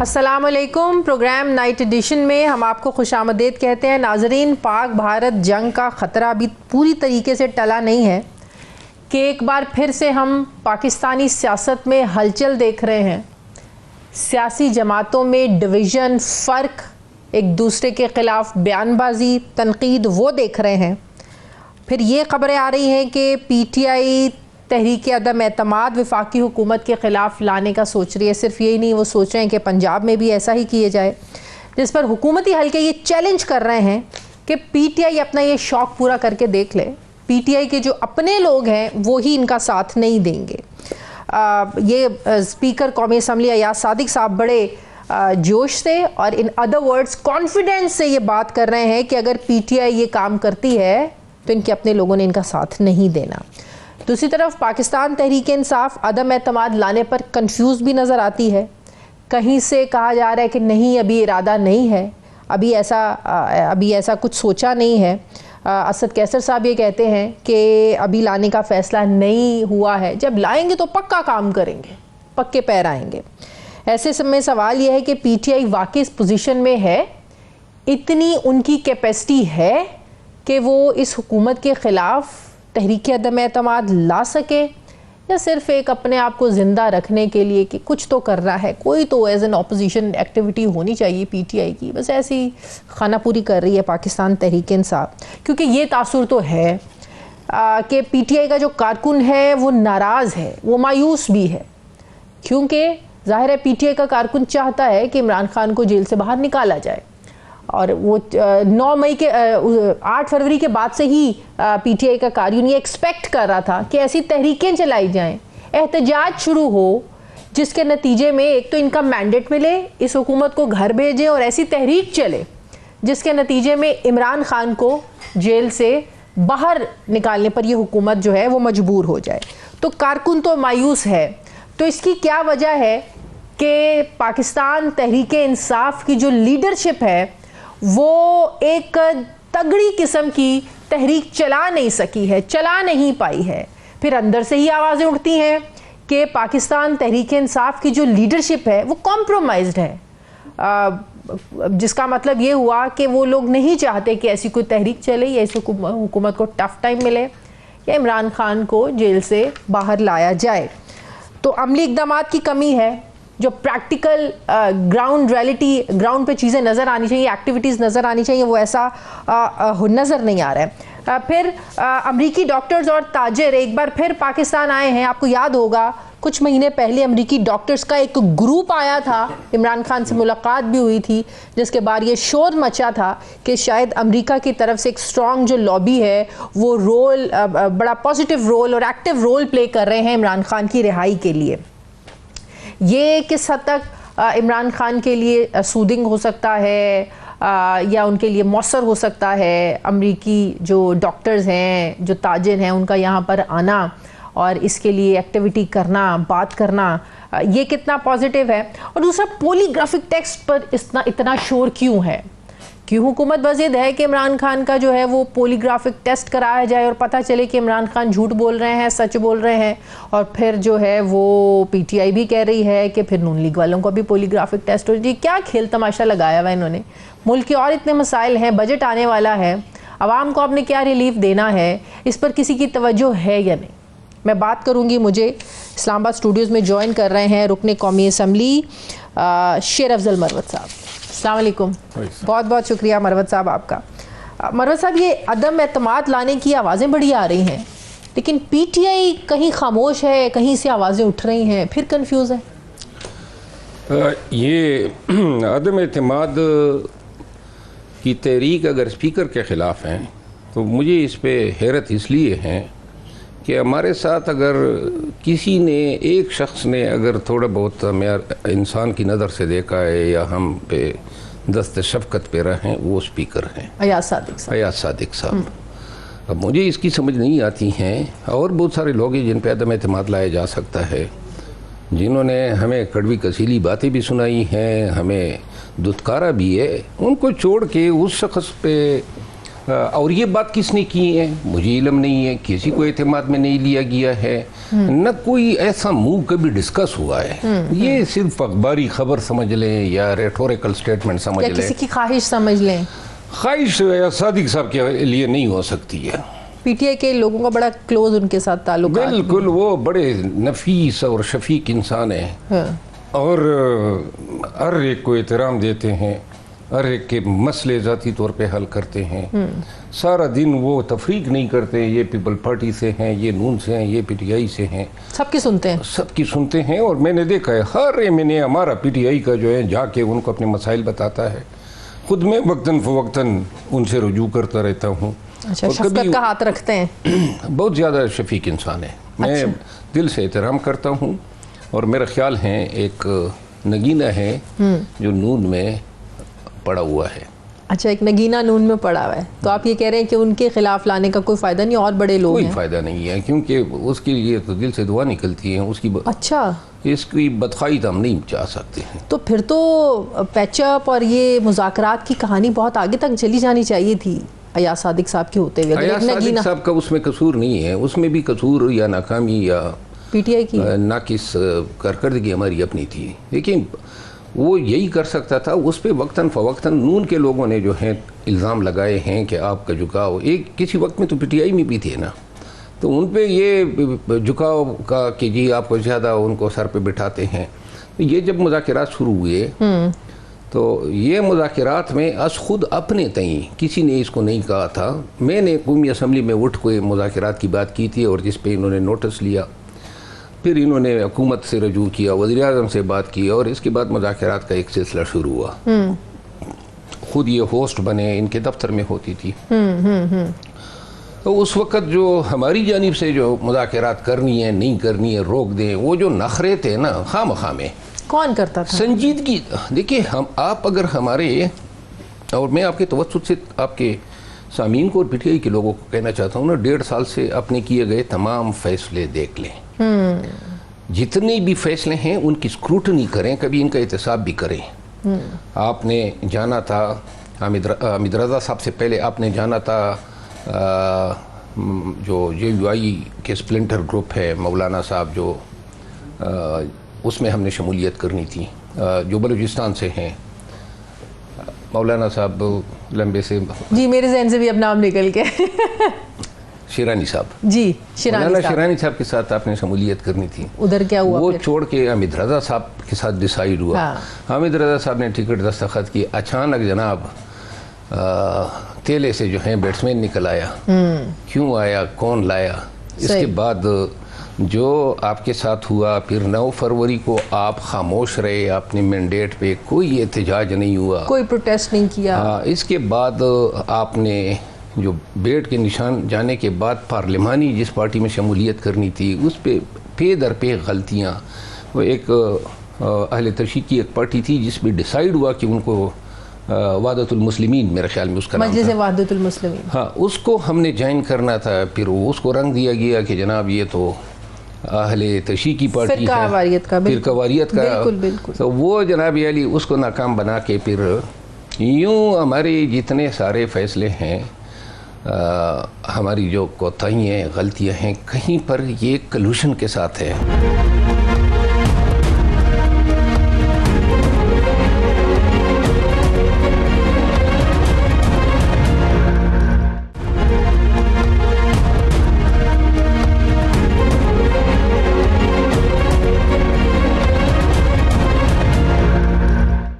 अस्सलाम वालेकुम। Programme night addition में हम आपको खुशामदीद कहते हैं। नाजरीन, पाक भारत जंग का ख़तरा अभी पूरी तरीके से टला नहीं है कि एक बार फिर से हम पाकिस्तानी सियासत में हलचल देख रहे हैं। सियासी जमातों में डिवीज़न, फ़र्क, एक दूसरे के ख़िलाफ़ बयानबाजी, तनकीद वो देख रहे हैं। फिर ये ख़बरें आ रही हैं कि PTI तहरीक अदम एतमाद वफाकी हुकूमत के ख़िलाफ़ लाने का सोच रही है। सिर्फ यही नहीं, वो सोच रहे हैं कि पंजाब में भी ऐसा ही किए जाए, जिस पर हुकूमती हल्के ये चैलेंज कर रहे हैं कि PTI अपना ये शौक़ पूरा करके देख ले। PTI के जो अपने लोग हैं वो ही इनका साथ नहीं देंगे। ये स्पीकर कौमी असम्बली अयाज सादिक साहब बड़े जोश से और इन अदर वर्ड्स कॉन्फिडेंस से ये बात कर रहे हैं कि अगर PTI ये काम करती है तो इनके अपने लोगों ने इनका साथ नहीं देना। दूसरी तरफ पाकिस्तान तहरीक इंसाफ अदम एतमाद लाने पर कंफ्यूज भी नज़र आती है। कहीं से कहा जा रहा है कि नहीं, अभी इरादा नहीं है, अभी ऐसा कुछ सोचा नहीं है। असद कैसर साहब ये कहते हैं कि अभी लाने का फ़ैसला नहीं हुआ है, जब लाएंगे तो पक्का काम करेंगे, पक्के पैर आएंगे। ऐसे समय सवाल यह है कि PTI वाकई इस पोजीशन में है, इतनी उनकी कैपेसिटी है कि वो इस हुकूमत के ख़िलाफ़ तहरीक अदम एतमाद ला सके, या सिर्फ एक अपने आप को ज़िंदा रखने के लिए कि कुछ तो कर रहा है, कोई तो एज एन ऑपोजिशन एक्टिविटी होनी चाहिए PTI की, बस ऐसी खाना पूरी कर रही है पाकिस्तान तहरीक इंसाफ। क्योंकि ये तासुर तो है कि PTI का जो कारकुन है वो नाराज़ है, वो मायूस भी है, क्योंकि ज़ाहिर है PTI का कारकुन चाहता है कि इमरान खान को जेल से बाहर निकाला जाए। और वो 8 फरवरी के बाद से ही PTI का कारकुन ये एक्सपेक्ट कर रहा था कि ऐसी तहरीकें चलाई जाएं, एहतजाज शुरू हो, जिसके नतीजे में एक तो इनका मैंडेट मिले, इस हुकूमत को घर भेजें, और ऐसी तहरीक चले जिसके नतीजे में इमरान खान को जेल से बाहर निकालने पर यह हुकूमत जो है वो मजबूर हो जाए। तो कारकुन तो मायूस है। तो इसकी क्या वजह है कि पाकिस्तान तहरीक इंसाफ की जो लीडरशिप है वो एक तगड़ी किस्म की तहरीक चला नहीं सकी है, चला नहीं पाई है। फिर अंदर से ही आवाज़ें उठती हैं कि पाकिस्तान तहरीक इंसाफ की जो लीडरशिप है वो कॉम्प्रोमाइज्ड है, जिसका मतलब ये हुआ कि वो लोग नहीं चाहते कि ऐसी कोई तहरीक चले या इस हुकूमत को टफ टाइम मिले या इमरान खान को जेल से बाहर लाया जाए। तो अमली इक़दामात की कमी है, जो प्रैक्टिकल ग्राउंड रियलिटी, ग्राउंड पे चीज़ें नज़र आनी चाहिए, एक्टिविटीज़ नज़र आनी चाहिए, वो ऐसा नज़र नहीं आ रहा है। फिर अमरीकी डॉक्टर्स और ताजिर एक बार फिर पाकिस्तान आए हैं। आपको याद होगा कुछ महीने पहले अमरीकी डॉक्टर्स का एक ग्रुप आया था, इमरान खान से मुलाकात भी हुई थी, जिसके बाद ये शोर मचा था कि शायद अमेरिका की तरफ से एक स्ट्रॉन्ग जो लॉबी है वो रोल, बड़ा पॉजिटिव रोल और एक्टिव रोल प्ले कर रहे हैं इमरान खान की रिहाई के लिए। ये किस हद तक इमरान खान के लिए सूदिंग हो सकता है या उनके लिए मौसर हो सकता है, अमरीकी जो डॉक्टर्स हैं, जो ताजिर हैं, उनका यहाँ पर आना और इसके लिए एक्टिविटी करना, बात करना, ये कितना पॉजिटिव है। और दूसरा, पॉलीग्राफिक टेस्ट पर इतना शोर क्यों है? क्यों हुकूमत वज़ीद है कि इमरान खान का जो है वो पॉलीग्राफिक टेस्ट कराया जाए और पता चले कि इमरान खान झूठ बोल रहे हैं, सच बोल रहे हैं। और फिर जो है वो PTI भी कह रही है कि फिर नून लीग वालों को भी पॉलीग्राफिक टेस्ट हो जाए। क्या खेल तमाशा लगाया हुआ इन्होंने? मुल्क के और इतने मसाइल हैं, बजट आने वाला है, आवाम को आपने क्या रिलीफ देना है, इस पर किसी की तवज्जो है या नहीं? मैं बात करूँगी। मुझे इस्लामाबाद स्टूडियोज़ में ज्वाइन कर रहे हैं रुकने कौमी असम्बली शेर अफजल मरवत साहब। अस्सलाम वालेकुम। बहुत बहुत शुक्रिया मरवत साहब आपका। मरवत साहब, ये अदम एतमाद लाने की आवाज़ें बड़ी आ रही हैं, लेकिन PTI कहीं खामोश है, कहीं से आवाज़ें उठ रही हैं, फिर कंफ्यूज है। ये अदम एतमाद की तहरीक अगर स्पीकर के ख़िलाफ़ हैं तो मुझे इस पे हैरत इसलिए है कि हमारे साथ अगर किसी ने, एक शख्स ने अगर थोड़ा बहुत इंसान की नज़र से देखा है या हम पे दस्त शफ़क़त पे रहें, वो स्पीकर हैं अयाज सादिक साहब। अब मुझे इसकी समझ नहीं आती हैं, और बहुत सारे लोग हैं जिन पे अदम एतमाद लाया जा सकता है, जिन्होंने हमें कड़वी कसीली बातें भी सुनाई हैं, हमें दुत्कारा भी है। उनको छोड़ के उस शख्स पे और ये बात किसने की है मुझे इल्म नहीं है, किसी को एतमाद में नहीं लिया गया है, न कोई ऐसा मूव कभी डिस्कस हुआ है। ये सिर्फ अखबारी खबर समझ लें या रेटोरिकल स्टेटमेंट समझ लें, किसी की ख्वाहिश समझ लें। ख्वाहिश सादिक साहब के लिए नहीं हो सकती है। पीटीआई के लोगों का बड़ा क्लोज उनके साथ ताल्लुक। बिल्कुल, वो बड़े नफीस और शफीक इंसान है। हाँ। और हर एक को एहतराम देते हैं, हर एक के मसले ज़ाती तौर पे हल करते हैं। सारा दिन वो तफरीक नहीं करते, ये पीपल पार्टी से हैं, ये नून से हैं, ये पीटीआई से हैं, सबकी सुनते हैं, सबकी सुनते हैं। और मैंने देखा है हर एमएनए हमारा पीटीआई का जो है जाके उनको अपने मसाइल बताता है। खुद मैं वक्तन फ़वक्तन उनसे रुजू करता रहता हूँ। अच्छा, शफकत का हाथ रखते हैं। बहुत ज़्यादा शफीक इंसान है, मैं दिल से एहतराम करता हूँ। और मेरा ख्याल है एक नगीना है जो नून में पड़ा हुआ है। अच्छा, एक नगीना नून में पड़ा हुआ है, तो आप ये कह रहे हैं कि उनके खिलाफ लाने का कोई फ़ायदा नहीं, और बड़े लोग कोई हैं। फ़ायदा नहीं है, क्योंकि उसके लिए तो दिल से दुआ निकलती है उसकी। अच्छा, इसकी बदखाई तो हम नहीं चाह सकते हैं। तो फिर तो पैचअप और ये मुज़ाकरात की कहानी बहुत आगे तक चली जानी चाहिए थी अयाज सादिक साहब के होते हुए। अयाज सादिक साहब का उसमें कसूर नहीं है, उसमें भी कसूर या नाकामी या पीटीआई की नाकिस कारकर्दगी हमारी अपनी थी। लेकिन वो यही कर सकता था। उस पर वक्तन फ़वक्तन नून के लोगों ने जो है इल्ज़ाम लगाए हैं कि आपका झुकाव, एक किसी वक्त में तो पीटीआई में भी थे ना, तो उन पे ये झुकाव का कि जी आपको ज़्यादा उनको सर पे बिठाते हैं। तो ये जब मुज़ाकरात शुरू हुए तो ये मुज़ाकरात में अस खुद अपने तई किसी ने इसको नहीं कहा था। मैंने कौमी असम्बली में उठ के मुज़ाकरात की बात की थी और जिस पे इन्होंने नोटिस लिया, फिर इन्होंने हुकूमत से रजू किया, वज़ीर आज़म से बात की, और इसके बाद मुज़ाकरात का एक सिलसिला शुरू हुआ। खुद ये होस्ट बने, इनके दफ्तर में होती थी। तो उस वक़्त जो हमारी जानिब से जो मुज़ाकरात करनी है नहीं करनी है, रोक दें, वो जो नखरे थे ना खामखा में, कौन करता था? संजीदगी देखिए, हम आप अगर हमारे, और मैं आपके तवज्जुह से आपके सामीन को और पीटीआई के लोगों को कहना चाहता हूँ ना, 1.5 साल से अपने किए गए तमाम फैसले देख लें। जितने भी फैसले हैं उनकी स्क्रूटनी करें, कभी इनका एहतसाब भी करें। आपने जाना था हामिद रज़ा साहब से पहले आपने जाना था जो JUI के स्प्लिंटर ग्रुप है, मौलाना साहब जो उसमें हमने शमूलियत करनी थी, जो बलूचिस्तान से हैं, मौलाना साहब लंबे से, जी मेरे जहन से भी अब नाम निकल के शिरानी साहब, जी शिरानी साहब के साथ आपने शमूलियत करनी थी। उधर क्या हुआ? वो छोड़ के हामिद रज़ा साहब के साथ डिसाइड हुआ। हामिद रज़ा साहब ने टिकट दस्तखत की, अचानक जनाब तेले से जो है बैट्समैन निकल आया। क्यों आया, कौन लाया? इसके बाद जो आपके साथ हुआ, फिर 9 फरवरी को आप खामोश रहे अपने मैंडेट पे, कोई एहतजाज नहीं हुआ, कोई प्रोटेस्ट नहीं किया। इसके बाद आपने जो बेट के निशान जाने के बाद पार्लिमानी जिस पार्टी में शमूलियत करनी थी उस पे दर पे गलतियाँ, वो एक अहले तशीक की एक पार्टी थी जिसमें डिसाइड हुआ कि उनको वादतुल मुस्लिमीन, मेरे ख्याल में उसका नाम था, वादतुल मुस्लिमीन, हाँ, उसको हमने ज्वाइन करना था। फिर उसको रंग दिया गया कि जनाब ये तो अहले तशी की पार्टी है, फिरकावारियत का, बिल्कुल बिल्कुल। तो वो जनाब अली उसको नाकाम बना के फिर यूँ हमारे जितने सारे फैसले हैं, हमारी जो कोताहियाँ हैं, गलतियाँ हैं, कहीं पर ये कलूशन के साथ है।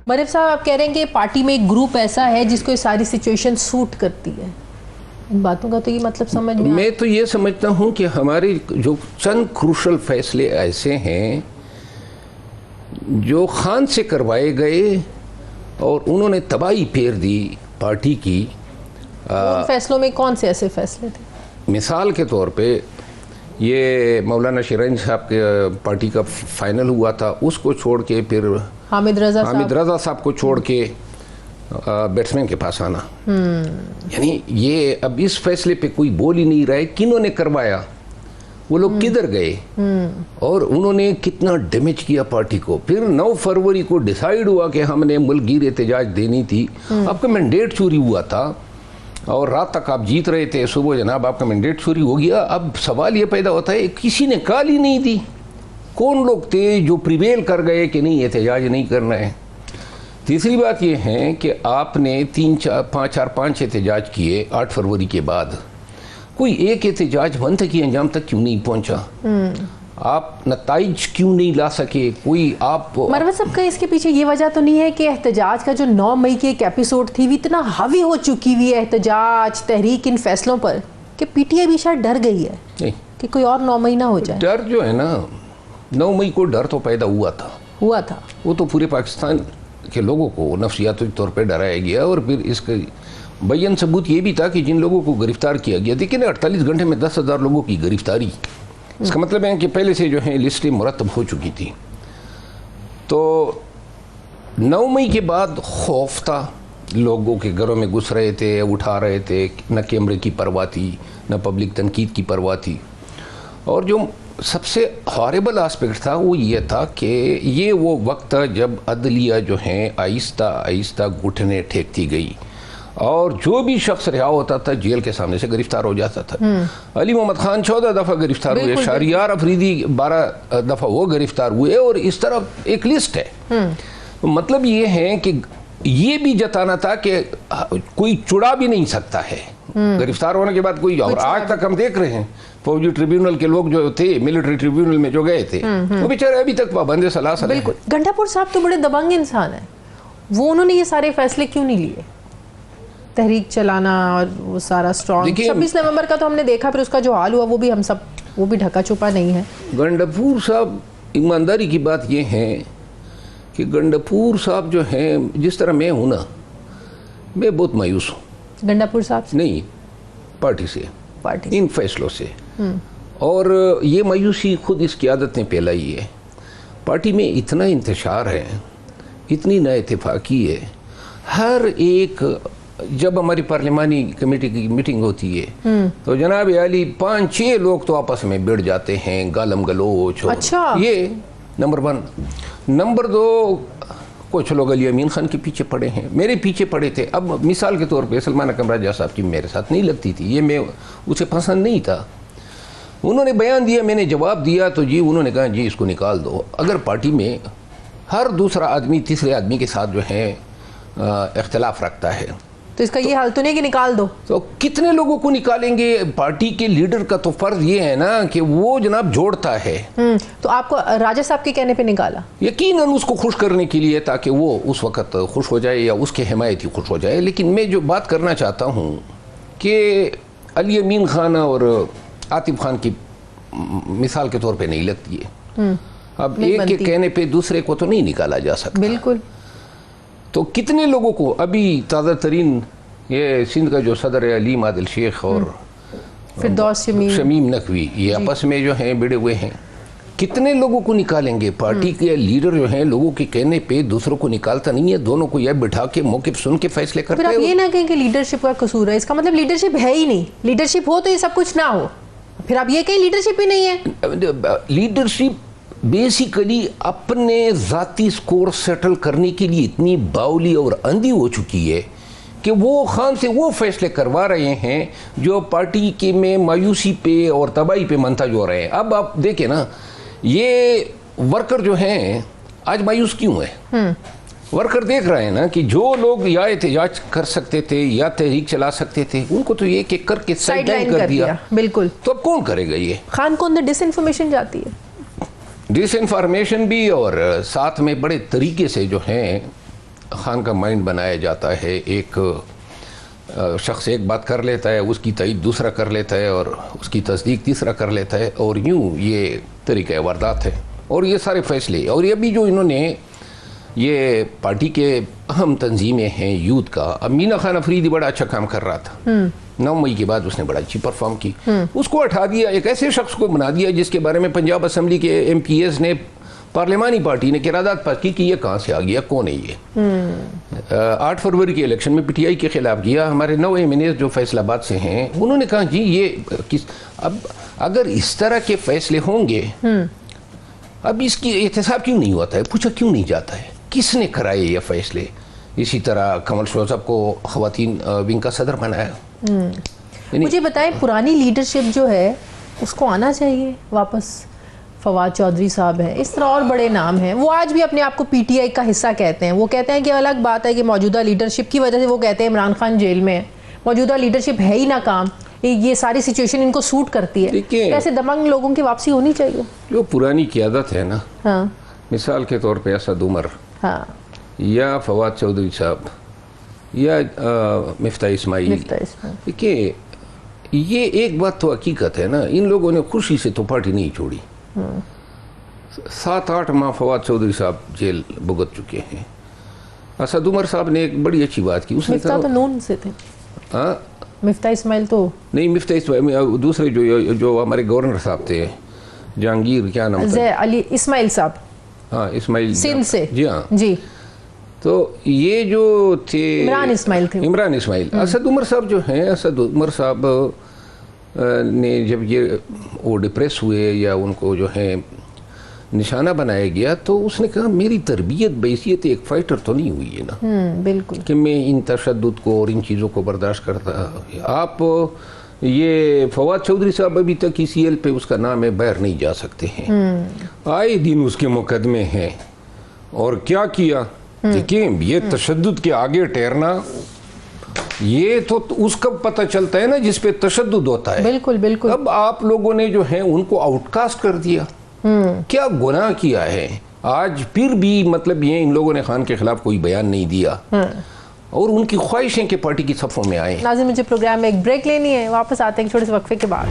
मरीफ साहब, आप कह रहे हैं कि पार्टी में एक ग्रुप ऐसा है जिसको ये सारी सिचुएशन सूट करती है। इन बातों का तो ये मतलब समझ में, मैं तो ये समझता हूँ कि हमारे जो चंद क्रूशल फैसले ऐसे हैं जो खान से करवाए गए और उन्होंने तबाही फेर दी पार्टी की। उन फैसलों में कौन से ऐसे फैसले थे? मिसाल के तौर पे ये मौलाना शिरानी साहब के पार्टी का फाइनल हुआ था, उसको छोड़ के फिर हामिद रज़ा साहब को छोड़ के बैट्समैन के पास आना, यानी ये अब इस फैसले पे कोई बोल ही नहीं रहा है किन्होंने करवाया, वो लोग किधर गए और उन्होंने कितना डैमेज किया पार्टी को। फिर 9 फरवरी को डिसाइड हुआ कि हमने मुल्कगीर एहतजाज देनी थी, आपका मैंडेट चोरी हुआ था, और रात तक आप जीत रहे थे, सुबह जनाब आपका मैंडेट चोरी हो गया। अब सवाल ये पैदा होता है किसी ने कॉल ही नहीं दी, कौन लोग थे जो प्रिवेल कर गए कि नहीं एहतजाज नहीं करना है। तीसरी बात यह है कि आपने 5 एहतजाज किए 8 फरवरी के बाद, कोई एक एहतजाज मंतकी अंजाम तक क्यों नहीं पहुंचा? आप नताइज क्यों नहीं ला सके? कोई आप मरवत साहब का इसके पीछे ये वजह तो नहीं है कि एहतजाज का जो 9 मई की एक एपिसोड थी वो इतना हावी हो चुकी हुई है एहतजाज तहरीक इन फैसलों पर कि पीटीआई भी शायद डर गई है नहीं कि कोई और 9 मई ना हो जाए? डर जो है ना, 9 मई को डर तो पैदा हुआ था वो तो पूरे पाकिस्तान के लोगों को नफ्सियाती तौर पर डराया गया। और फिर इसका बयान सबूत ये भी था कि जिन लोगों को गिरफ्तार किया गया, देखिए ना 48 घंटे में 10,000 लोगों की गिरफ्तारी, इसका मतलब है कि पहले से जो है लिस्टें मुरतब हो चुकी थी। तो 9 मई के बाद खौफ था, लोगों के घरों में घुस रहे थे, उठा रहे थे, न कैमरे की परवाह थी न पब्लिक तनकीद की परवाह थी। और जो सबसे हॉरेबल आस्पेक्ट था वो ये था कि ये वो वक्त था जब अदलिया जो है आहिस्ता आहिस्ता घुटने टेकती गई और जो भी शख्स रिहा होता था जेल के सामने से गिरफ्तार हो जाता था। अली मोहम्मद खान 14 दफ़ा गिरफ्तार हुए, शहरियार अफरीदी 12 दफ़ा वो गिरफ्तार हुए, और इस तरह एक लिस्ट है। मतलब ये है कि ये भी जताना था कि कोई चुड़ा भी नहीं सकता है गिरफ्तार होने के बाद कोई। और आज तक हम देख रहे हैं फौजी ट्रिब्यूनल के लोग जो थे, मिलिट्री ट्रिब्यूनल में जो गए थे, वो बेचारे अभी तक पाबंद सलाह। बिल्कुल, गंडापुर साहब तो बड़े दबंग इंसान है, वो उन्होंने ये सारे फैसले क्यों नहीं लिए? तहरीक चलाना और वो सारा स्ट्रॉन्ग 26 नवंबर का तो हमने देखा, फिर उसका जो हाल हुआ वो भी ढका छुपा नहीं है। गंडापुर साहब, ईमानदारी की बात ये है कि गंडापुर साहब जो हैं, जिस तरह मैं हूँ ना, मैं बहुत मायूस हूँ गंडापुर साहब से नहीं, पार्टी से इन फैसलों से। और ये मायूसी खुद इसकी आदत ने फैलाई है। पार्टी में इतना इंतशार है, इतनी नाइत्तेफाकी है। हर एक, जब हमारी पार्लिमानी कमेटी की मीटिंग होती है तो जनाब आली 5-6 लोग तो आपस में भिड़ जाते हैं, गालम गलोच। अच्छा। ये नंबर 1। नंबर 2, कुछ लोग अली अमीन खान के पीछे पड़े हैं, मेरे पीछे पड़े थे। अब मिसाल के तौर पे सलमान अकरम राजा साहब की मेरे साथ नहीं लगती थी, ये मैं उसे पसंद नहीं था। उन्होंने बयान दिया, मैंने जवाब दिया, तो जी उन्होंने कहा जी इसको निकाल दो। अगर पार्टी में हर दूसरा आदमी तीसरे आदमी के साथ जो है इख्तलाफ रखता है तो इसका ये हाल तो नहीं कि निकाल दो, तो कितने लोगों को निकालेंगे? पार्टी के लीडर का तो फर्ज ये है ना कि वो जनाब जोड़ता है। तो आपको राजा साहब के कहने पे निकाला? यकीनन उसको खुश करने के लिए, ताकि वो उस वक्त खुश हो जाए या उसके हिमायती खुश हो जाए। लेकिन मैं जो बात करना चाहता हूँ कि अली अमीन खान और आतिफ खान की मिसाल के तौर पे नहीं लगती है। अब एक के कहने पे दूसरे को तो नहीं निकाला जा सकता। बिल्कुल। तो कितने लोगों को, अभी ताज़ा तरीन ये सिंध का जो सदर है अलीम आदिल शेख और फिरदौस शमीम नकवी, ये आपस में जो हैं भिड़े हुए हैं। कितने लोगों को निकालेंगे? पार्टी के लीडर जो हैं लोगों के कहने पे दूसरों को निकालता नहीं है, दोनों को यह बिठा के मौके सुन के फैसले करते हैं। फिर आप ये ना कहें कि लीडरशिप का कसूर है, इसका मतलब लीडरशिप है ही नहीं। लीडरशिप हो तो ये सब कुछ ना हो, फिर आप ये कहें लीडरशिप ही नहीं है। लीडरशिप बेसिकली अपने ज़ाती स्कोर सेटल करने के लिए इतनी बावली और अंधी हो चुकी है कि वो खान से वो फैसले करवा रहे हैं जो पार्टी के में मायूसी पे और तबाही पे मंतज हो रहे हैं। अब आप देखें ना, ये वर्कर जो हैं आज मायूस क्यों है? वर्कर देख रहे हैं ना कि जो लोग या एहतजाज कर सकते थे या तहरीक चला सकते थे, उनको तो एक एक करके साइडलाइन कर दिया। बिल्कुल। तो अब कौन करेगा? ये खान को अंदर डिसइंफॉर्मेशन जाती है, डिसइंफॉर्मेशन भी, और साथ में बड़े तरीके से जो है खान का माइंड बनाया जाता है। एक शख्स एक बात कर लेता है, उसकी तईद दूसरा कर लेता है और उसकी तस्दीक तीसरा कर लेता है, और यूँ ये तरीक़ा वारदात है। और ये सारे फैसले, और ये भी जो इन्होंने ये पार्टी के अहम तंजीमें हैं यूथ का, अब मीना खान अफरीदी बड़ा अच्छा काम कर रहा था, 9 मई के बाद उसने बड़ा अच्छी परफॉर्म की, उसको हटा दिया, एक ऐसे शख्स को बना दिया जिसके बारे में पंजाब असम्बली के MPs ने, पार्लिमानी पार्टी ने किरादात पास की कि ये कहाँ से आ गया, कौन है ये। 8 फरवरी के इलेक्शन में PTI के खिलाफ किया। हमारे 9 MNAs जो फैसलाबाद से हैं उन्होंने कहा जी ये किस, अब अगर इस तरह के फैसले होंगे, अब इसकी एहतसाब क्यों नहीं होता है, पूछा क्यों नहीं जाता है, किसने कराए ये फैसले? इसी तरह कमल शोजब को ख़वातीन विंग का सदर बनाया, मुझे बताएं, पुरानी लीडरशिप जो है उसको आना चाहिए वापस। फवाद चौधरी साहब हैं, इस तरह और बड़े नाम हैं, वो आज भी अपने आप को पीटीआई का हिस्सा कहते हैं। वो कहते हैं कि अलग बात है कि मौजूदा लीडरशिप की वजह से, वो कहते हैं इमरान खान जेल में है, मौजूदा लीडरशिप है ही ना काम, ये सारी सिचुएशन इनको सूट करती है। ऐसे दबंग लोगों की वापसी होनी चाहिए। जो पुरानी क़ियादत है ना, हाँ, मिसाल के तौर पे असद उमर, हाँ, या फवाद चौधरी साहब, या मिफ्ता इस्माइल, देखिए ये एक बात तो हकीकत है ना, इन लोगों ने खुशी से तो पार्टी नहीं छोड़ी। 7-8 माह फवाद चौधरी साहब जेल भुगत चुके हैं। असद उमर साहब ने एक बड़ी अच्छी बात की, उसने मिफ्ता तो नून से थे। हाँ, मिफ्ता इस्माइल तो नहीं, मिफ्ता इस्माइल दूसरे जो हमारे गवर्नर साहब थे, जहांगीर क्या नाम था, अली इस्माइल साहब, हाँ इस्माइल सिंध से, जी हाँ जी। तो ये जो थे इमरान इस्माइल थे, इमरान इस्माइल। असद उमर साहब जो हैं, असद उमर साहब ने जब ये वो डिप्रेस हुए या उनको जो है निशाना बनाया गया, तो उसने कहा मेरी तरबियत बैसियत एक फाइटर तो नहीं हुई है ना, बिल्कुल, कि मैं इन तशद्दुद को और इन चीज़ों को बर्दाश्त करता। आप ये फवाद चौधरी साहब अभी तक ECL पे उसका नाम है, बाहर नहीं जा सकते हैं, आए दिन उसके मुकदमे हैं। और क्या किया, देखिए ये तशद्दुद के आगे ठहरना, ये तो उसका पता चलता है ना जिस पे तशद्दुद होता है। बिल्कुल बिल्कुल। अब आप लोगों ने जो है उनको आउटकास्ट कर दिया, क्या गुनाह किया है? आज फिर भी मतलब ये इन लोगों ने खान के खिलाफ कोई बयान नहीं दिया, और उनकी ख्वाहिशें कि पार्टी की सफ़ों में आए। नाज़रीन, मुझे प्रोग्राम में एक ब्रेक लेनी है, वापस आते हैं छोटे से वक्फे के बाद।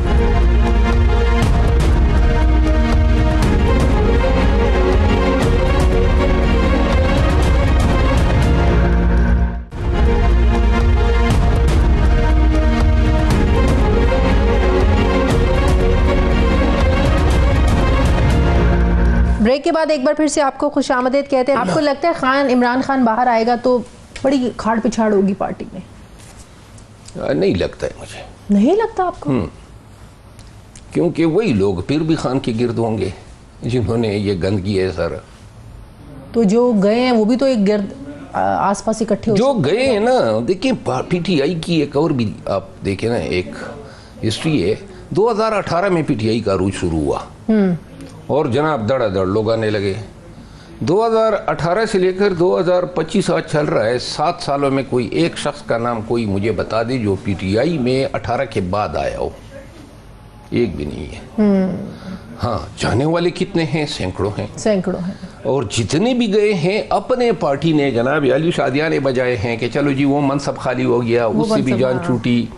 ब्रेक के बाद एक बार फिर से आपको खुशामदीद कहते हैं। आपको लगता है इमरान खान बाहर आएगा तो बड़ी खाड़ पिछाड़ होगी पार्टी में? नहीं लगता है मुझे। नहीं लगता आपको? क्योंकि वही लोग फिर भी खान के गिर्द होंगे जिन्होंने ये गंद किया है सारा। तो जो गए हैं वो भी तो एक गिर्द आसपास इकट्ठे हो, जो गए हैं ना। देखिए PTI की एक और भी आप देखें ना, एक हिस्ट्री है। 2018 में PTI का अरूज शुरू हुआ और जनाब धड़ाधड़ लोग आने लगे। 2018 से लेकर 2025 आज चल रहा है, 7 सालों में कोई एक शख्स का नाम कोई मुझे बता दे जो PTI में 18 के बाद आया हो। एक भी नहीं है। हाँ, जाने वाले कितने हैं? सैकड़ों हैं, सैकड़ों हैं। और जितने भी गए हैं अपने पार्टी ने जनाब अली शादियाने बजाए हैं कि चलो जी वो मनसब खाली हो गया, उससे भी जान छूटी।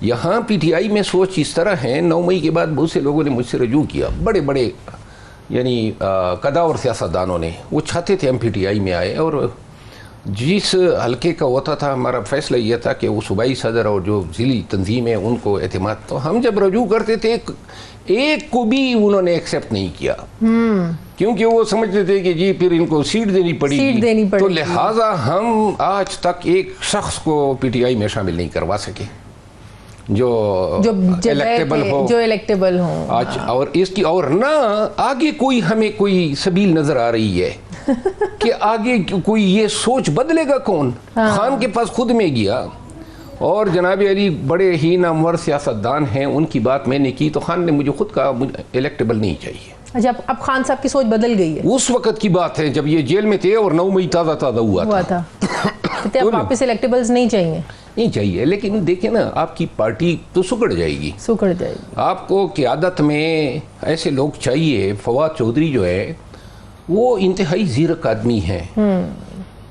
यहाँ PTI में सोच इस तरह है। 9 मई के बाद बहुत से लोगों ने मुझसे रजू किया, बड़े बड़े यानी कदावर सियासतदानों ने। वो चाहते थे हम PTI में आए, और जिस हल्के का होता था हमारा फैसला यह था कि वो सूबाई सदर और जो ज़िली तंजीम है उनको एतमाद। तो हम जब रजू करते थे एक को भी उन्होंने एक्सेप्ट नहीं किया, क्योंकि वो समझते थे कि जी फिर इनको सीट देनी पड़ेगी। तो लिहाजा हम आज तक एक शख्स को PTI में शामिल नहीं करवा सके जो इलेक्टेबल हो आज। और इसकी और ना आगे कोई हमें कोई सबील नजर आ रही है कि आगे कोई ये सोच बदलेगा कौन? हाँ। खान के पास खुद में गया, और जनाब अली बड़े ही नामवर सियासतदान हैं, उनकी बात मैंने की तो खान ने मुझे खुद कहा मुझे इलेक्टेबल नहीं चाहिए। अच्छा, अब खान साहब की सोच बदल गई है? उस वक्त की बात है जब ये जेल में थे और 9 मई ताज़ा हुआ था। तो अब वापस इलेक्टेबल्स नहीं चाहिए? नहीं चाहिए, लेकिन देखिए ना आपकी पार्टी तो सुकड़ जाएगी। आपको क़यादत में ऐसे लोग चाहिए। फवाद चौधरी जो है वो इंतहाई ज़ीरक आदमी है,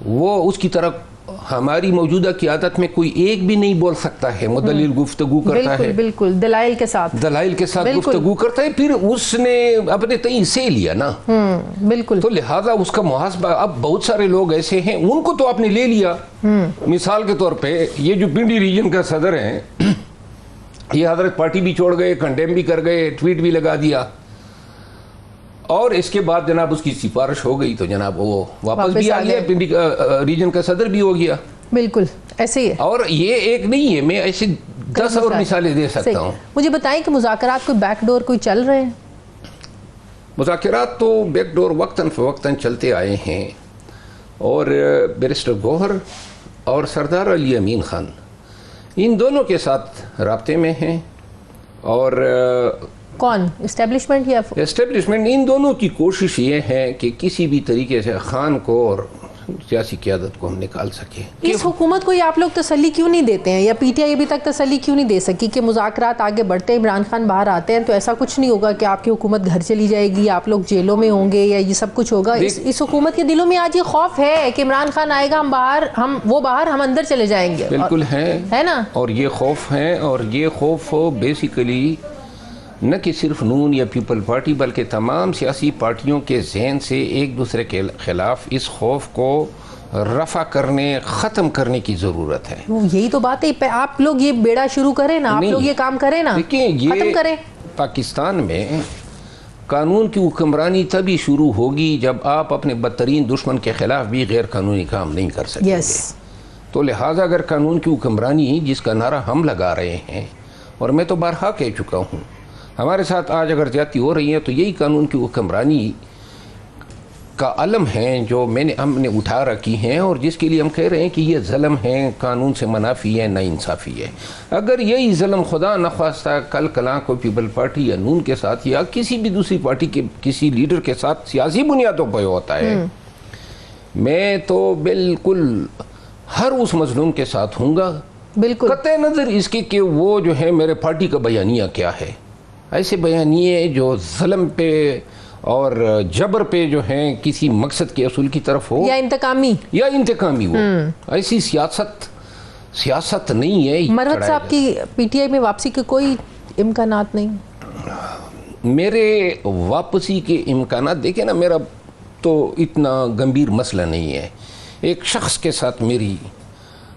वो उसकी तरह हमारी मौजूदा क़यादत में कोई एक भी नहीं बोल सकता है। मुदल्लिल गुफ्तगू करता है, बिल्कुल दलाइल के साथ गुफ्तगू करता है। फिर उसने अपने तई से लिया ना, बिल्कुल। तो लिहाजा उसका मुहासबा। अब बहुत सारे लोग ऐसे हैं उनको तो आपने ले लिया। मिसाल के तौर पे ये जो पिंडी रीजन का सदर है, ये हजरत पार्टी भी छोड़ गए, कंडेम भी कर गए, ट्वीट भी लगा दिया, और इसके बाद जनाब उसकी सिफारिश हो गई तो जनाब वो वापस भी आ गया, पिंडी का रीजन का सदर भी हो गया। बिल्कुल ऐसे ही है। और ये एक नहीं है, मैं ऐसे 10 और मिसालें दे सकता हूँ। मुझे बताएं कि मुज़ाकरात कोई बैकडोर कोई चल रहे हैं? मुज़ाकरात तो बैकडोर वक्तन फ़वक्तन चलते आए हैं, और बैरिस्टर गौहर और सरदार अली अमीन खान, इन दोनों के साथ राब्ते में हैं। और कौन, इस्टेब्लिशमेंट या एस्टेब्लिशमेंट? इन दोनों की कोशिश ये है कि किसी भी तरीके से खान को और सियासी क़यादत को हम निकाल सकें। इस हुकूमत को ये आप लोग तसल्ली क्यों नहीं देते हैं, या पीटीआई अभी तक तसल्ली क्यों नहीं दे सकी कि मुज़ाकरात आगे बढ़ते, इमरान खान बाहर आते हैं तो ऐसा कुछ नहीं होगा कि आपकी हुकूमत घर चली जाएगी, आप लोग जेलों में होंगे, या ये सब कुछ होगा? इस हुकूमत के दिलों में आज ये खौफ है कि इमरान खान आएगा, वो बाहर, हम अंदर चले जाएंगे। बिल्कुल है ना? और ये खौफ है, और ये खौफ बेसिकली न कि सिर्फ नून या पीपल पार्टी बल्कि तमाम सियासी पार्टियों के जहन से एक दूसरे के खिलाफ इस खौफ को रफ़ा करने, ख़त्म करने की ज़रूरत है। यही तो बात है, आप लोग ये बेड़ा शुरू करें ना, आप लोग ये काम करें ना, ख़त्म करें। पाकिस्तान में कानून की हुक्मरानी तभी शुरू होगी जब आप अपने बदतरीन दुश्मन के खिलाफ भी गैर कानूनी काम नहीं कर सकेंगे। तो लिहाजा अगर कानून की हुक्मरानी जिसका नारा हम लगा रहे हैं, और मैं तो बारहा कह चुका हूँ, हमारे साथ आज अगर ज्यादती हो रही है तो यही कानून की हुक्मरानी का अलम है जो हमने उठा रखी हैं, और जिसके लिए हम कह रहे हैं कि ये ज़ुल्म है, कानून से मुनाफी है, नाइंसाफ़ी है। अगर यही ज़ुल्म खुदा न ख्वास्ता कल कलां को पीपल पार्टी या नून के साथ या किसी भी दूसरी पार्टी के किसी लीडर के साथ सियासी बुनियादों पर होता है, मैं तो बिल्कुल हर उस मजलूम के साथ हूँगा, बिल्कुल कतई नज़र इसके कि वो जो है मेरे पार्टी का बयानिया क्या है। ऐसे बयानिए जो ज़ुल्म पे और जबर पे जो है किसी मकसद के असूल की तरफ हो, या इंतकामी हो, ऐसी सियासत नहीं है। मरवत साहब की पीटीआई में वापसी के कोई इम्कानात नहीं? मेरे वापसी के इम्कानात देखे ना, मेरा तो इतना गंभीर मसला नहीं है। एक शख्स के साथ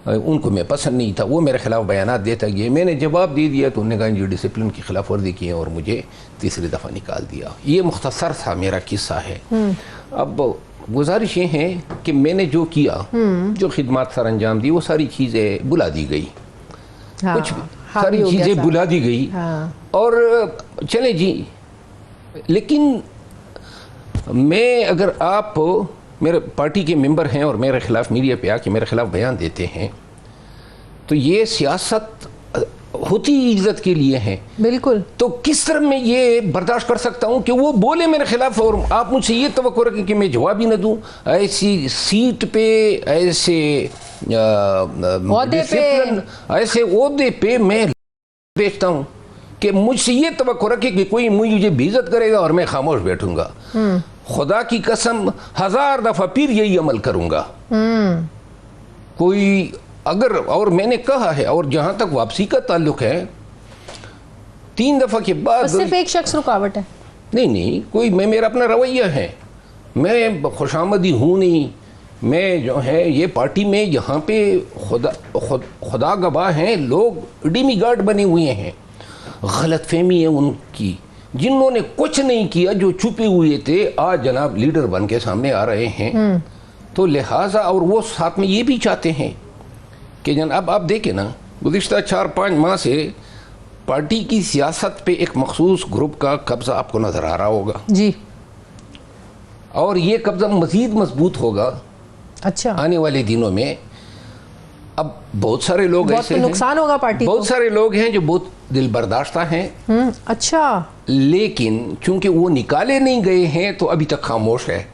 उनको मैं पसंद नहीं था, वो मेरे खिलाफ बयानात देता गया, मैंने जवाब दे दिया तो उन्होंने कहा जो डिसिप्लिन की खिलाफ वर्जी की है और मुझे तीसरी दफ़ा निकाल दिया। ये मुख्तसर था मेरा किस्सा है। अब गुजारिश ये है कि मैंने जो किया, जो खिदमत सर अंजाम दी, वो सारी चीज़ें बुला दी गई, कुछ सारी चीज़ें बुला दी गई, और चले जी। लेकिन मैं, अगर आप मेरे पार्टी के मेंबर हैं और मेरे खिलाफ मीडिया पे आके मेरे खिलाफ बयान देते हैं, तो ये सियासत होती इज्जत के लिए है। बिल्कुल। तो किस तरह मैं ये बर्दाश्त कर सकता हूँ कि वो बोले मेरे खिलाफ और आप मुझसे ये तवक्को रखें कि मैं जवाब ही न दूँ? ऐसी सीट पे, ऐसे ओहदे पे मैं बेचता हूँ कि मुझसे ये तवक्को रखे कि कोई मुझे बेइज्जत करेगा और मैं खामोश बैठूंगा। खुदा की कसम 1000 दफा फिर यही अमल करूंगा। कोई अगर, और मैंने कहा है, और जहां तक वापसी का ताल्लुक है, 3 दफा के बाद सिर्फ एक शख्स रुकावट है? नहीं, कोई, मेरा अपना रवैया है, मैं खुशामदी हूँ नहीं। मैं जो है ये पार्टी में यहाँ पे खुदा गवाह हैं, लोग डिमी गार्ड बने हुए हैं, गलत फहमी है उनकी, जिन्होंने कुछ नहीं किया, जो छुपे हुए थे, आज जनाब लीडर बन के सामने आ रहे हैं। तो लिहाजा, और वो साथ में ये भी चाहते हैं कि जनाब आप देखें ना, गुज़िश्ता 4-5 माह से पार्टी की सियासत पे एक मखसूस ग्रुप का कब्जा आपको नजर आ रहा होगा जी, और ये कब्जा मजीद मजबूत होगा अच्छा आने वाले दिनों में। अब बहुत सारे लोग ऐसे नुकसान होगा पार्टी, बहुत सारे लोग हैं जो बहुत दिल बर्दाश्ता हैं, अच्छा, लेकिन चूंकि वो निकाले नहीं गए हैं तो अभी तक खामोश है।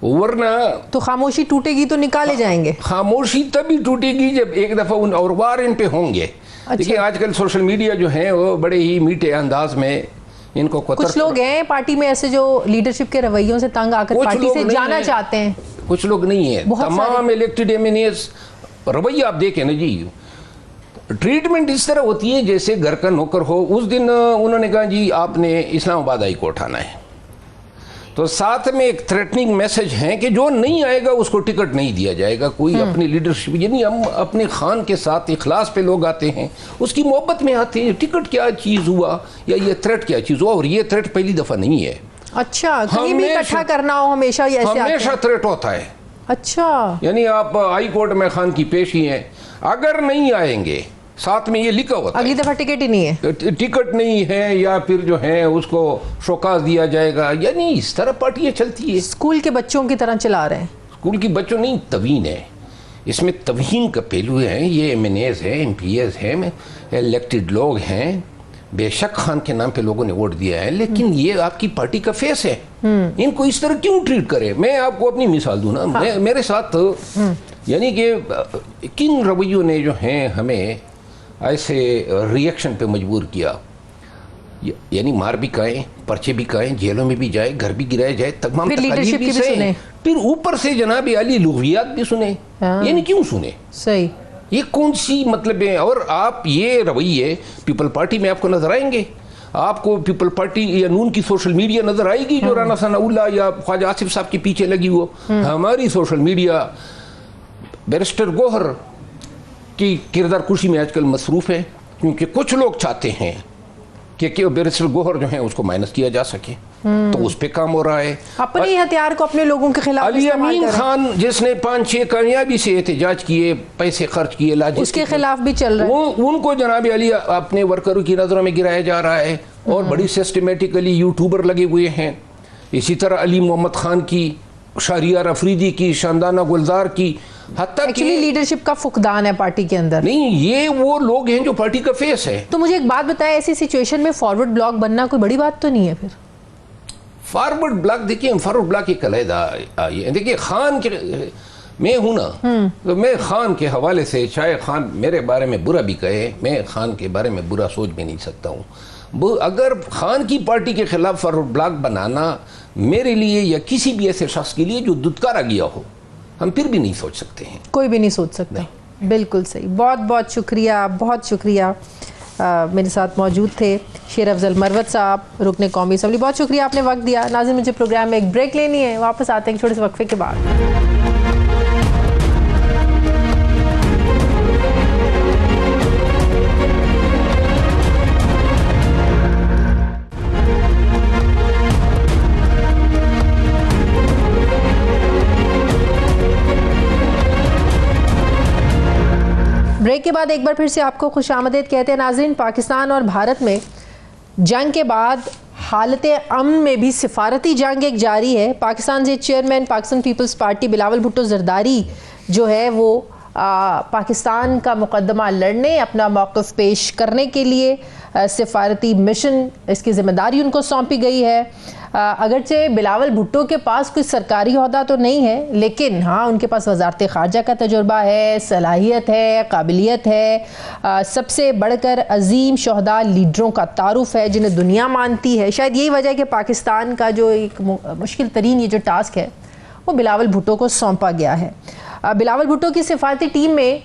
वरना तो खामोशी टूटेगी तो निकाले जाएंगे। खामोशी तभी टूटेगी जब एक दफा उन और वार इन पे होंगे। अच्छा। देखिए आजकल सोशल मीडिया जो है वो बड़े ही मीठे अंदाज में इनको कुछ लोग हैं पार्टी में ऐसे जो लीडरशिप के रवैयों से तंग आकर पार्टी से जाना चाहते हैं, कुछ लोग नहीं है, तमाम इलेक्टेड एमएनएस रवैया आप देखें ना जी, ट्रीटमेंट इस तरह होती है जैसे घर का नौकर हो। उस दिन उन्होंने कहा जी आपने इस्लामाबाद हाई कोर्ट आना है, तो साथ में एक थ्रेटनिंग मैसेज है कि जो नहीं आएगा उसको टिकट नहीं दिया जाएगा। कोई अपनी लीडरशिप, यानी हम अपने खान के साथ इखलास पे लोग आते हैं, उसकी मोहब्बत में आते हैं, टिकट क्या चीज़ हुआ या ये थ्रेट क्या चीज़ हुआ, और ये थ्रेट पहली दफ़ा नहीं है। अच्छा, कहीं भी इकट्ठा करना हो हमेशा थ्रेट होता है। अच्छा, यानी आप हाई कोर्ट में खान की पेशी है, अगर नहीं आएंगे साथ में ये लिखा होता है अगली दफा टिकट ही नहीं है, टिकट नहीं है, या फिर जो है उसको शोकाज दिया जाएगा। यानी इस तरह पार्टियां चलती है। स्कूल के बच्चों की तरह चला रहे हैं। स्कूल की बच्चों नहीं, तवीन है। इसमें तवहीन का पहलू है। ये MNAs हैं, MPs हैं, इलेक्टेड लोग हैं, बेशक खान के नाम पे लोगों ने वोट दिया है, लेकिन ये आपकी पार्टी का फेस है। इनको इस तरह क्यों ट्रीट करे? मैं आपको अपनी मिसाल दूं ना, मेरे साथ यानी कि किन रवैयों ने जो हैं हमें ऐसे रिएक्शन पे मजबूर किया, यानी मार भी खाएं, पर्चे भी खाएं, जेलों में भी जाए, घर भी गिराए जाए, तमाम तकलीफ भी सहे, फिर ऊपर से जनाब अली लुग़ियात भी सुने। यानी क्यों सुने? सही, ये कौन सी मतलब है? और आप ये रवैये पीपल पार्टी में आपको नजर आएंगे? आपको पीपल पार्टी या नून की सोशल मीडिया नजर आएगी जो राना सनाउल्लाह या ख्वाजा आसिफ साहब के पीछे लगी हो? हमारी सोशल मीडिया बैरिस्टर गौहर की किरदार कुशी में आजकल मसरूफ है, क्योंकि कुछ लोग चाहते हैं कि बैरिस्टर गौहर जो है उसको माइनस किया जा सके, तो उस पे काम हो रहा है। अपने ही हथियार को अपने लोगों के खिलाफ अली अमीन खान जिसने 5-6 कामयाबी से एहतजाज किए, पैसे खर्च किए, लाजिश, उसके खिलाफ भी चल रहा है। उनको जनाब अली अपने वर्करों की नजरों में गिराया जा रहा है और बड़ी सिस्टमेटिकली यूट्यूबर लगे हुए हैं। इसी तरह अली मोहम्मद खान की, शहरियार अफरीदी की, शानदाना गुलजार की, एक्चुअली लीडरशिप का फुकदान है पार्टी के अंदर। नहीं, ये वो लोग हैं जो पार्टी का फेस है। तो मुझे एक बात बताएं, ऐसी सिचुएशन में फॉरवर्ड ब्लॉक बनना कोई बड़ी बात तो नहीं है? फिर फॉरवर्ड ब्लॉक, देखिए फॉरवर्ड ब्लॉक एक अलहदा, देखिए खान के मैं हूं ना, तो मैं खान के हवाले से, चाहे खान मेरे बारे में बुरा भी कहे, मैं खान के बारे में बुरा सोच भी नहीं सकता हूँ। अगर खान की पार्टी के खिलाफ फॉरवर्ड ब्लॉक बनाना मेरे लिए या किसी भी ऐसे शख्स के लिए जो दुत्कारा गया हो, हम फिर भी नहीं सोच सकते हैं। कोई भी नहीं सोच सकता। बिल्कुल सही। बहुत बहुत शुक्रिया, बहुत शुक्रिया। मेरे साथ मौजूद थे शेर अफजल मरवत साहब, रुकने कौमी असम्बली। बहुत शुक्रिया, आपने वक्त दिया। नाज़रीन, मुझे प्रोग्राम में एक ब्रेक लेनी है, वापस आते हैं छोटे से वक्फे के बाद। ब्रेक के बाद एक बार फिर से आपको खुशामदीद कहते हैं। नाज़रीन, पाकिस्तान और भारत में जंग के बाद हालत अमन में भी सिफारती जंग एक जारी है। पाकिस्तान से chairman Pakistan Peoples Party Bilawal Bhutto Zardari जो है वो पाकिस्तान का मुकदमा लड़ने, अपना मौक़िफ़ पेश करने के लिए सिफारती मिशन, इसकी ज़िम्मेदारी उनको सौंपी गई है। अगरचे बिलावल भुट्टो के पास कोई सरकारी ओहदा तो नहीं है, लेकिन हाँ उनके पास वज़ारत ख़ारजा का तजुर्बा है, सलाहियत है, काबिलियत है। सबसे बढ़कर अजीम शहदा लीडरों का तारुफ है जिन्हें दुनिया मानती है। शायद यही वजह है कि पाकिस्तान का जो एक मुश्किल तरीन ये जो टास्क है वो बिलावल भुट्टो को सौंपा गया है। बिलावल भुट्टो की सिफारती टीम में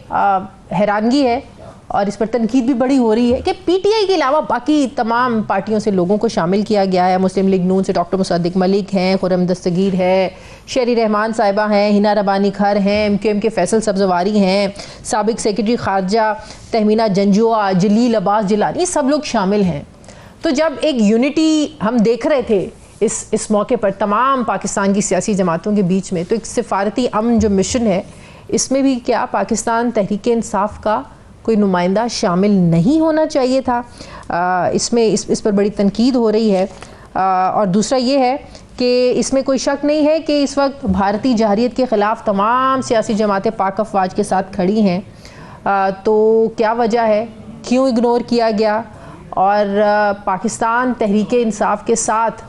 हैरानगी है और इस पर तनकीद भी बड़ी हो रही है कि PTI के अलावा बाकी तमाम पार्टियों से लोगों को शामिल किया गया है। मुस्लिम लीग नून से डॉक्टर मुसद्दिक मलिक हैं, खुर्रम दस्तगीर है, शेरी रहमान साहिबा हैं, हिना रबानी खर हैं, MQM के फैसल सब्जवारी हैं, साबिक सेक्रेटरी खारजा तहमीना जंजुआ, जलील अब्बास जिलानी, ये सब लोग शामिल हैं। तो जब एक यूनिटी हम देख रहे थे इस मौके पर तमाम पाकिस्तान की सियासी जमातों के बीच में, तो एक सिफारती अमन जो मिशन है इसमें भी क्या पाकिस्तान तहरीक इंसाफ का कोई नुमाइंदा शामिल नहीं होना चाहिए था? इसमें इस पर बड़ी तनकीद हो रही है। और दूसरा ये है कि इसमें कोई शक नहीं है कि इस वक्त भारतीय जहरियत के ख़िलाफ़ तमाम सियासी जमातें पाक अफवाज के साथ खड़ी हैं। तो क्या वजह है, क्यों इग्नोर किया गया? और पाकिस्तान तहरीक इंसाफ के साथ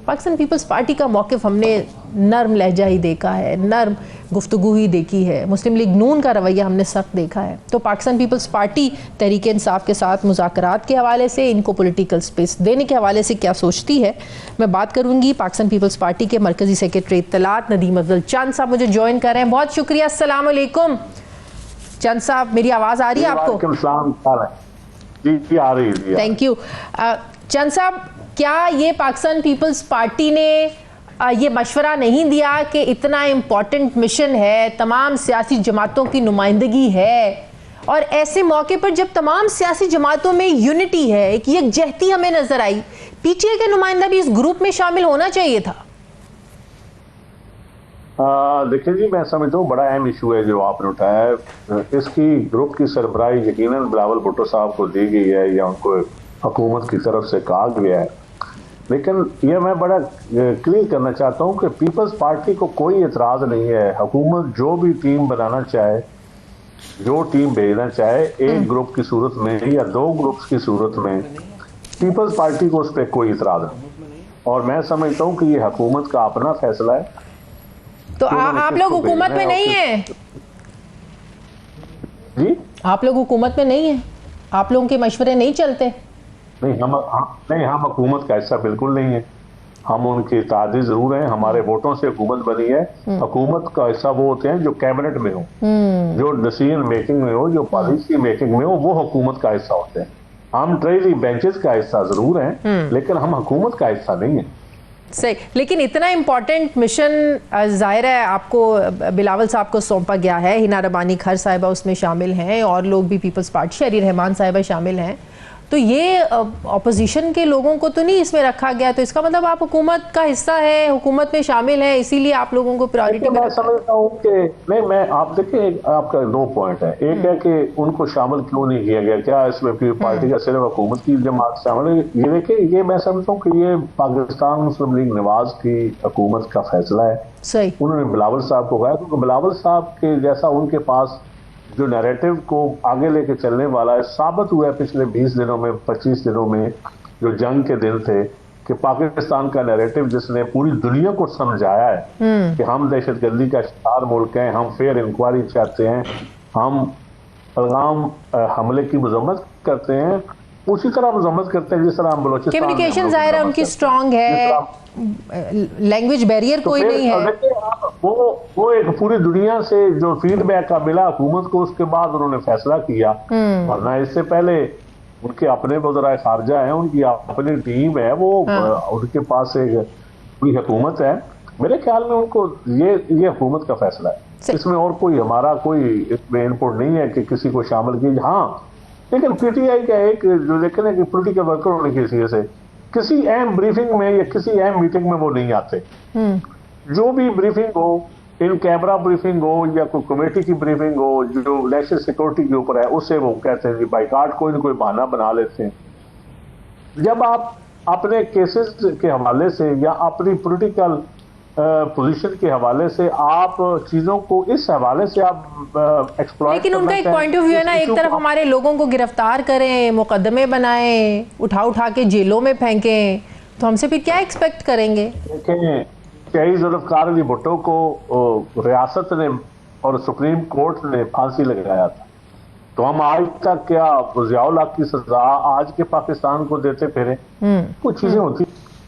पाकिस्तान पीपल्स पार्टी का मौक़िफ़ हमने नरम लहजा ही देखा है, नरम गुफ्तगू ही देखी है। मुस्लिम लीग नून का रवैया हमने सख्त देखा है। तो पाकिस्तान पीपल्स पार्टी तहरीक इंसाफ के साथ मुज़ाकरात के हवाले से, इनको पॉलिटिकल स्पेस देने के हवाले से क्या सोचती है, मैं बात करूँगी। पाकिस्तान पीपल्स पार्टी के मरकज़ी सेक्रेटरी इत्तलात नदीम अफजल चंद साहब मुझे ज्वाइन कर रहे हैं। बहुत शुक्रिया। अस्सलाम वालेकुम चंद साहब, मेरी आवाज़ आ रही है आपको? जी आ रही है। Thank you. चंद साहब, क्या ये पाकिस्तान पीपल्स पार्टी ने ये मशवरा नहीं दिया कि इतना इम्पॉर्टेंट मिशन है, तमाम सियासी जमातों की नुमाइंदगी है, और ऐसे मौके पर जब तमाम सियासी जमातों में यूनिटी है, एक यकजहती हमें नजर आई, PTI का नुमाइंदा भी इस ग्रुप में शामिल होना चाहिए था? देखिए जी, मैं समझता हूँ बड़ा अहम इशू है जो आपने उठाया है। इसकी ग्रुप की सरबराही यकीनन बिलावल भुट्टो साहब को दी गई है या उनको हुकूमत की तरफ से कहा गया है, लेकिन ये मैं बड़ा क्लियर करना चाहता हूँ कि पीपल्स पार्टी को कोई एतराज़ नहीं है। हुकूमत जो भी टीम बनाना चाहे, जो टीम भेजना चाहे, एक ग्रुप की सूरत में या दो ग्रुप्स की सूरत में, पीपल्स पार्टी को उस पर कोई इतराज़ नहीं। और मैं समझता हूँ कि ये हुकूमत का अपना फैसला है। तो आप लोग हुकूमत में नहीं है जी? आप लोग हुकूमत में नहीं है? आप लोगों के मशवरे नहीं चलते? नहीं, हम हुकूमत का हिस्सा बिल्कुल नहीं है। हम उनके ताज़ी जरूर हैं, हमारे वोटों से हुकूमत बनी है। हुकूमत का हिस्सा वो होते हैं जो कैबिनेट में हो, जो डिसीजन मेकिंग में हो, जो पॉलिसी मेकिंग में हो, वो हुकूमत का हिस्सा होते हैं। हम ट्रेजरी बेंचेस का हिस्सा जरूर हैं, लेकिन हम हुकूमत का हिस्सा नहीं है। सही, लेकिन इतना इम्पोर्टेंट मिशन जाहिर है आपको बिलावल साहब को सौंपा गया है। हिना रबानी खर साहिबा उसमें शामिल हैं और लोग भी पीपल्स पार्टी, शहरी रहमान साहिबा शामिल हैं। तो ये अपोजिशन के लोगों को तो नहीं इसमें रखा गया, तो इसका मतलब आप हुकूमत का हिस्सा है, हुकूमत में शामिल है, इसीलिए आप लोगों को प्रायोरिटी मैं समझता हूँ कि नहीं, मैं आप देखिए आपका दो पॉइंट है। एक है कि उनको शामिल क्यों नहीं किया गया, क्या इसमें पार्टी का सिर्फ हुकूमत की जमात शामिल है? ये देखिए, ये मैं समझता हूँ कि ये पाकिस्तान मुस्लिम लीग नवाज की हुकूमत का फैसला है। सही, उन्होंने बिलावल साहब को कहा, क्योंकि बिलावल साहब के जैसा उनके पास जो नैरेटिव को आगे लेके चलने वाला है, साबित हुआ है पिछले 20 दिनों में, 25 दिनों में, जो जंग के दिन थे, कि पाकिस्तान का नैरेटिव जिसने पूरी दुनिया को समझाया है कि हम दहशतगर्दी का शिकार मुल्क हैं, हम फेयर इंक्वायरी चाहते हैं, हम पहलगाम हमले की मजम्मत करते हैं, उसी तरह मजम्मत करते हैं जिस तरह हम बलोचिस्तान, कम्युनिकेशन जाहिर है उनकी स्ट्रांग है, लैंग्वेज बैरियर कोई नहीं है। वो एक पूरी दुनिया से जो फीडबैक का मिला हुकूमत को, उसके बाद उन्होंने फैसला किया। वरना इससे पहले उनके अपने वज़राए खारजा हैं, उनकी अपनी टीम है, वो उनके पास एक पूरी हुकूमत है। मेरे ख्याल में उनको ये हुकूमत का फैसला है, इसमें और कोई हमारा कोई इसमें इनपुट नहीं है कि किसी को शामिल कीजिए। हाँ, लेकिन पीटीआई का एक जो लेकिन कि पोलिटिकल वर्कर होने की हैसियत से किसी अहम ब्रीफिंग में या किसी अहम मीटिंग में वो नहीं आते। जो भी ब्रीफिंग हो, इन कैमरा ब्रीफिंग हो या कोई कमेटी की ब्रीफिंग हो जो नेशनल सिक्योरिटी के ऊपर है, उससे वो कहते हैं कि बाइकाट कोई ना कोई बहाना बना लेते हैं। जब आप अपने केसेस के हवाले से या अपनी पॉलिटिकल पोजीशन के हवाले से आप चीजों को इस हवाले से आप एक्सप्लॉइट, लेकिन उनका एक पॉइंट ऑफ व्यू है ना, एक तरफ हमारे लोगों को गिरफ्तार करें, मुकदमे बनाएं, उठा के जेलों में फेंकें, तो हमसे फिर क्या एक्सपेक्ट करेंगे? देखें, शहीद जुल्फ़िकार अली भुट्टो को रियासत ने और सुप्रीम कोर्ट ने फांसी लगाया था, तो हम आज तक क्या ज़ियाउल हक की सजा आज के पाकिस्तान को देते फिरे? कुछ चीजें होती।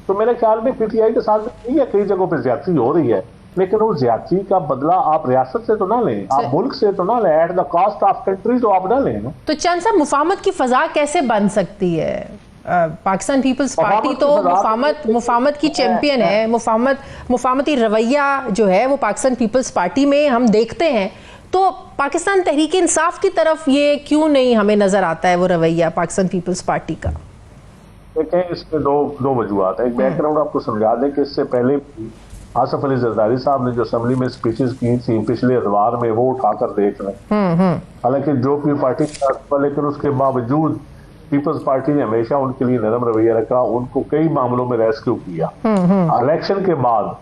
तो मेरे ख्याल में पीटीआई के साथ नहीं है, कई जगहों पे ज्यादती हो रही है, लेकिन वो ज्यादती का बदला आप रियासत से तो ना लें, आप मुल्क से तो ना लें, at the cost of country तो आप ना लें ना। तो चंद साहब, मुफाहमत की फजा कैसे बन सकती है? पाकिस्तान पीपल्स पार्टी तो मुफाहमत की चैंपियन है, मुफाहमती रवैया जो है वो पाकिस्तान पीपल्स पार्टी में हम देखते हैं, तो पाकिस्तान तहरीक इंसाफ की तरफ ये क्यों नहीं हमें नजर आता है वो रवैया पाकिस्तान पीपल्स पार्टी का? देखें, इसमें दो वजूहत है। एक बैकग्राउंड आपको समझा दें कि इससे पहले आसिफ अली जरदारी साहब ने जो असेंबली में स्पीचेस की थी पिछले इतवार में, वो उठाकर देख लें। हालांकि जो भी पार्टी का, लेकिन उसके बावजूद पीपल्स पार्टी ने हमेशा उनके लिए नरम रवैया रखा, उनको कई मामलों में रेस्क्यू किया। इलेक्शन के बाद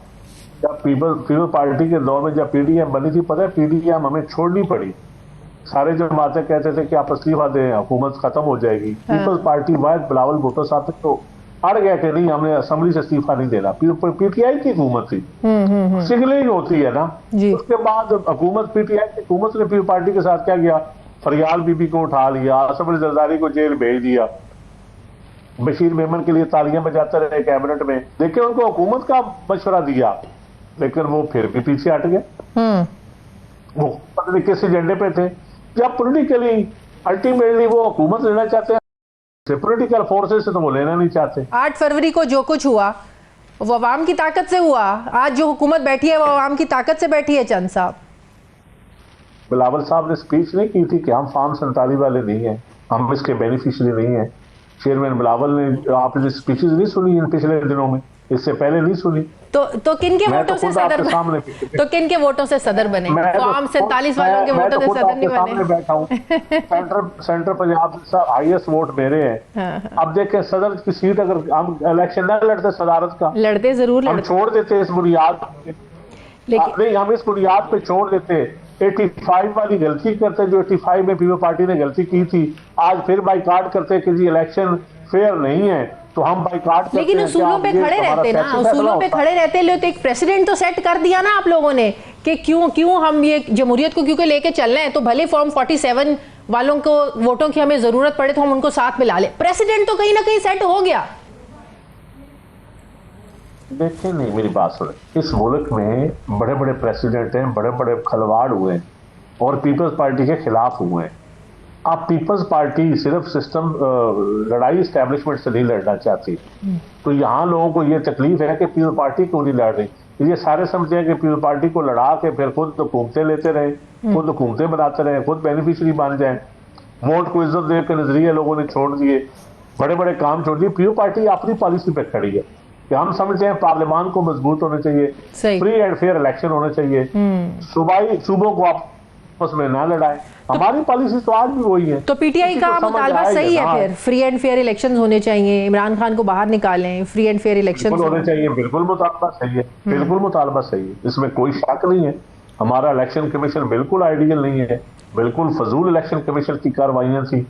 जब पीपल्स पार्टी के दौर में जब पीडीएम बनी थी, पता है पीडीएम हमें छोड़नी पड़ी। सारे जो बातें कहते थे कि आप इस्तीफा दें, हुकूमत खत्म हो जाएगी। पीपल्स पार्टी वायद बिलावल भुट्टो साहब तक तो अड़ गया कि नहीं, हमने असेंबली से इस्तीफा नहीं देना। पीटीआई की हुकूमत थी, सिग्नलिंग होती है ना। उसके बाद हुकूमत, पीटीआई की हुकूमत ने पीपल्स पार्टी के साथ क्या किया, फरियाल बीबी को उठा लिया, आसिफ अली जरदारी को जेल भेज दिया, बशीर मेमन के लिए तालियां बजाते रहे कैबिनेट में। देखिए, उनको हुकूमत का मशवरा दिया, लेकिन वो फिर भी पीछे हट गए। वो पता नहीं किस एजेंडे पे थे। जब पॉलिटिकली अल्टीमेटली वो हुकूमत लेना चाहते हैं, पॉलिटिकल फोर्सेस से तो वो लेना नहीं चाहते। 8 फरवरी को जो कुछ हुआ वो अवाम की ताकत से हुआ। आज जो हुकूमत बैठी है वो अवाम की ताकत से बैठी है। चंद साहब, बिलावल साहब ने स्पीच नहीं की थी कि हम फार्म 47 वाले नहीं हैं, हम इसके बेनिफिशियरी नहीं हैं। चेयरमैन बिलावल ने, आपने स्पीचेस नहीं सुनी इन पिछले दिनों में, इससे पहले नहीं सुनी। तो किन के वोटों से सदर तो किन के वोटों से सदर बने? आम 47 वालों के वोटों से सदर नहीं बने। बैठा हूँ सेंटर पंजाब से हाईएस्ट वोट मेरे हैं। अब देखें सदर की सीट अगर हम इलेक्शन न लड़ते सदारत का, लड़ते जरूर हम छोड़ देते इस बुनियाद नहीं, हम इस बुनियाद पे छोड़ देते। 85 वाली गलती करते, जो 85 में पीपल पार्टी ने गलती की थी, आज फिर बाइकाट करते कि जी इलेक्शन फेयर नहीं है तो हम बाइकाट करते। लेकिन उसूलों पे खड़े रहते ना, उसूलों पे खड़े रहते ले तो एक प्रेसिडेंट तो सेट कर दिया ना आप लोगों ने कि क्यों हम ये जमहूरियत को क्योंकि लेके चल रहे हैं, तो भले फॉर्म 47 वालों को वोटों की हमें जरूरत पड़े तो हम उनको साथ मिला ले। प्रेसिडेंट तो कहीं ना कहीं सेट हो गया। देखिए नहीं, मेरी बात सुने, इस मुल्क में बड़े बड़े प्रेसिडेंट हैं, बड़े बड़े खिलवाड़ हुए हैं और पीपल्स पार्टी के खिलाफ हुए हैं। आप पीपल्स पार्टी सिर्फ सिस्टम लड़ाई इस्टेब्लिशमेंट से नहीं लड़ना चाहती, तो यहाँ लोगों को ये तकलीफ है कि पीपल्स पार्टी क्यों नहीं लड़ रही। ये सारे समझते हैं कि पीपल्स पार्टी को लड़ा के फिर खुद तो हुकूमतें लेते रहे, खुद हुकूमतें बनाते रहे, खुद बेनिफिशियरी बन जाए। वोट को इज्जत दे के नजरिए लोगों ने छोड़ दिए, बड़े बड़े काम छोड़ दिए। पीपल्स पार्टी अपनी पॉलिसी पे खड़ी है कि हम समझते हैं पार्लियामान को मजबूत होना चाहिए, फ्री एंड फेयर इलेक्शन होना चाहिए, सूबों को आपस में ना लड़ाए। हमारी पॉलिसी तो आज भी वही है। तो पीटीआई का मुतालबा सही है फिर, फ्री एंड फेयर इलेक्शंस होने चाहिए, इमरान खान को बाहर निकालें, फ्री एंड फेयर इलेक्शंस होने चाहिए। बिल्कुल मुतालबा सही है, बिल्कुल मुतालबा सही है, इसमें कोई शक नहीं है। हमारा इलेक्शन कमीशन बिल्कुल आइडियल नहीं है, बिल्कुल फजूल इलेक्शन कमीशन की कार्रवाइयां थी।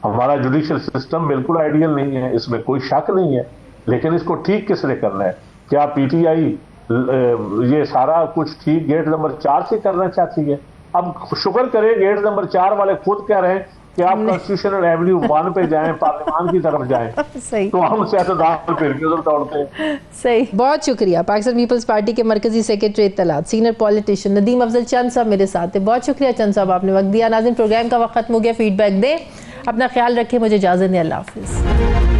हमारा जुडिशियल सिस्टम बिल्कुल आइडियल नहीं है, इसमें कोई शक नहीं है। लेकिन इसको ठीक किसने करना है? क्या पीटीआई ये सारा कुछ ठीक गेट नंबर 4 से करना चाहती है? अब शुक्र करें गेट नंबर 4 वाले खुद कह रहे हैं कि आप कॉन्स्टिट्यूशनल एवेन्यू 1 पे जाएं, पार्लियामान की तरफ जाएं। सही। तो हम सियासतदान फिर किधर दौड़ते हैं। सही। बहुत शुक्रिया। पाकिस्तान पीपल्स पार्टी के मरकजी सेक्रेटरी इत्तलात सीनियर पॉलिटिशियन नदीम अफजल चंद साहब मेरे साथ है। बहुत शुक्रिया चंद साहब, आपने वक्त दिया। नाज़रीन, प्रोग्राम का वक्त खत्म हो गया, फीडबैक दें, अपना ख्याल रखें, मुझे इजाज़त दें, अल्लाह हाफिज़।